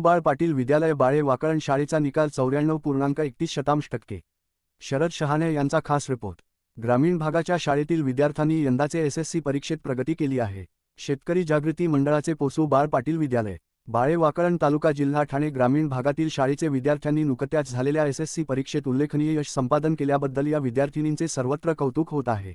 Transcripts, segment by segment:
पोसूबाळ पाटील विद्यालय बाळे वाकळण शाळेचा निकाल 94.31%. शरद शहाणे यांचा खास रिपोर्ट. ग्रामीण भागाच्या शाळेतील विद्यार्थ्यांनी यंदाचे एसएससी परीक्षेत प्रगती केली आहे. शेतकरी जागृती मंडळाचे पोसूबाळ पाटील विद्यालय बाळे वाकळण तालुका जिल्हा ठाणे ग्रामीण भागातील शाळेचे विद्यार्थ्यांनी नुकत्याच झालेल्या एसएससी परीक्षेत उल्लेखनीय यश संपादन केल्याबद्दल या विद्यार्थिनींचे सर्वत्र कौतुक होत आहे.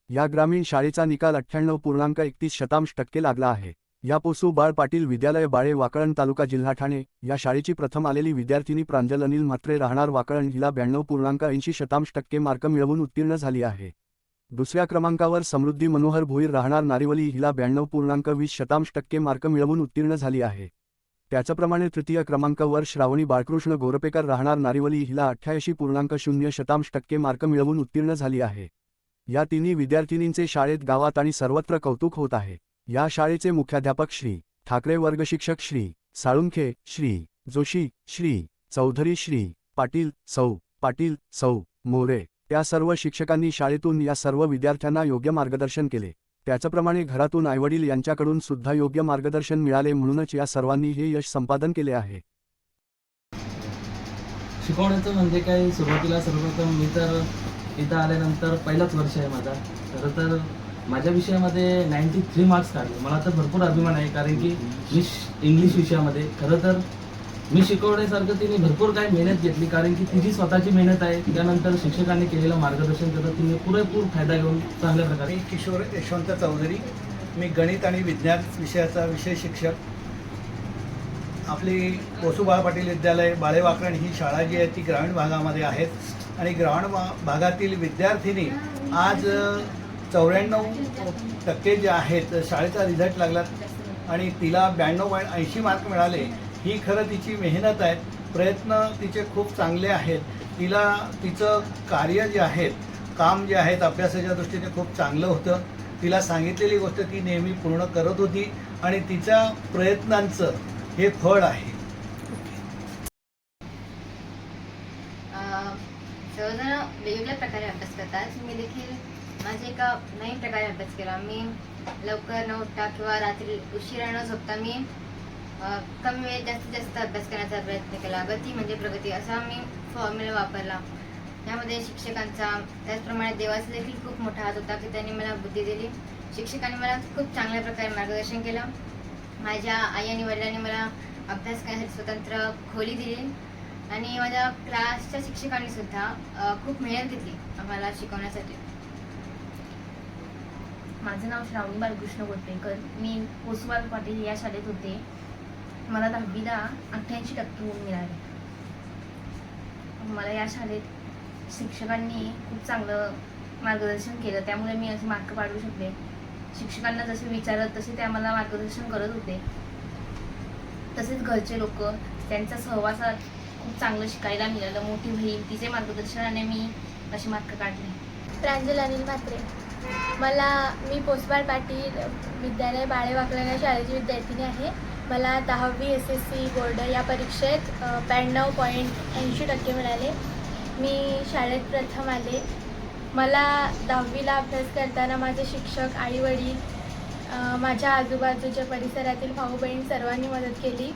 या ग्रामीण शाळेचा निकाल 98.31% लागला आहे. या पोसूबाळ पाटील विद्यालय बाळे वाकळण तालुका जिल्हा ठाणे या शाळेची प्रथम आलेली विद्यार्थिनी प्रांजल अनिल म्हात्रे राहणार वाकळण हिला 92.80% मार्क मिळवून उत्तीर्ण झाली आहे. दुसऱ्या क्रमांकावर समृद्धी मनोहर भोईर राहणार नारिवली हिला 92.20% मार्क मिळवून उत्तीर्ण झाली आहे. त्याचप्रमाणे तृतीय क्रमांकावर श्रावणी बाळकृष्ण गोरपेकर राहणार नारिवली हिला 88.0% मार्क मिळवून उत्तीर्ण झाली आहे. या तिन्ही विद्यार्थिनींचे शाळेत गावात आणि सर्वत्र कौतुक होत आहे. या शाळेचे मुख्याध्यापक श्री ठाकरे, वर्गशिक्षक श्री साळुंखे, श्री जोशी, श्री चौधरी, श्री पाटील, सौ मोरे या सर्व शिक्षकांनी शाळेतून या सर्व विद्यार्थ्यांना योग्य मार्गदर्शन केले. त्याचप्रमाणे घरातून आईवडील यांच्याकडून सुद्धा योग्य मार्गदर्शन मिळाले, म्हणूनच या सर्वांनी हे यश संपादन केले आहे. शिकवण्याचं म्हणजे काय, सुरुवातीला सर्वप्रथम मी तर इथं आल्यानंतर पहिलाच वर्ष आहे माझा. खरं तर माझ्या विषयामध्ये 93 मार्क्स काढले. मला तर भरपूर अभिमान आहे, कारण की मी इंग्लिश विषयामध्ये खरं तर मी शिकवण्यासारखं तिने भरपूर काही मेहनत घेतली, कारण की तिची स्वतःची मेहनत आहे. त्यानंतर शिक्षकांनी केलेलं मार्गदर्शन करत तिने पुरेपूर फायदा घेऊन चांगल्या प्रकारे. मी किशोर यशवंत चौधरी, मी गणित आणि विज्ञान विषयाचा विषय शिक्षक. आपली पोसूबाळ पाटील विद्यालय बाळे वाकळण ही शाळा जी आहे ती ग्रामीण भागामध्ये आहे आणि ग्रामीण भागातील विद्यार्थिनी आज 94% जे आहेत शाळेचा रिझल्ट लागलात आणि तिला 92.80 मार्क मिळाले. ही खरं तिची मेहनत आहे, प्रयत्न तिचे खूप चांगले आहेत. तिला तिचं कार्य जे आहेत, काम जे आहेत अभ्यासाच्या दृष्टीने खूप चांगलं होतं. तिला सांगितलेली गोष्ट ती नेहमी पूर्ण करत होती आणि तिच्या प्रयत्नांचं हे फळ आहे. सर्वजण वेगवेगळ्या प्रकारे अभ्यास करतात. मी देखील माझे एका नवीन प्रकारे अभ्यास केला. मी लवकर न उठता किंवा रात्री उशिरा न झोपता मी कमी वेळेत जास्तीत जास्त अभ्यास करण्याचा प्रयत्न केला. गती म्हणजे प्रगती असा मी फॉर्म्युला वापरला. यामध्ये शिक्षकांचा, त्याचप्रमाणे देवाचा देखील खूप मोठा हात होता की त्यांनी मला बुद्धी दिली. शिक्षकांनी मला खूप चांगल्या प्रकारे मार्गदर्शन केलं. माझ्या आई आणि वडिलांनी मला अभ्यास करण्यासाठी स्वतंत्र खोली दिली आणि माझ्या क्लासच्या शिक्षकांनी सुद्धा खूप मेहनत घेतली आम्हाला शिकवण्यासाठी. माझं नाव श्रावणी बाळकृष्ण गोरपेकर. मी पोसूबाळ पाटील या शाळेत होते. मला 10वीला 88% गुण मिळाले. मला या शाळेत शिक्षकांनी खूप चांगलं मार्गदर्शन केलं, त्यामुळे मी असे मार्क पाडू शकले. शिक्षकांना जसे विचारत तसे ते आम्हाला मार्गदर्शन करत होते. तसेच घरचे लोक, त्यांच्या सहवासात खूप चांगलं शिकायला मिळालं. मोठी बहीण, तिचे मार्गदर्शनाने मी असे मार्क काढले. प्रांजल अनिल म्हात्रे. मी पोसूबाळ पाटील विद्यालय बाळे वाकळण या शाळेची विद्यार्थिनी आहे. मला 10वी SSC बोर्ड या परीक्षेत 92.80% मिळाले. मी शाळेत प्रथम आले. मला 10वीला अभ्यास करताना माझे शिक्षक, आई वडील, माझ्या आजूबाजूच्या परिसरातील भाऊ बहीण सर्वांनी मदत केली.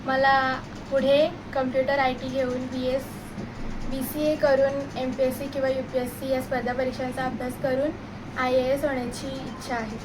मला पुढे कम्प्युटर IT घेऊन BCA करून MPSC किंवा UPSC या स्पर्धा परीक्षांचा अभ्यास करून IAS होण्याची इच्छा आहे.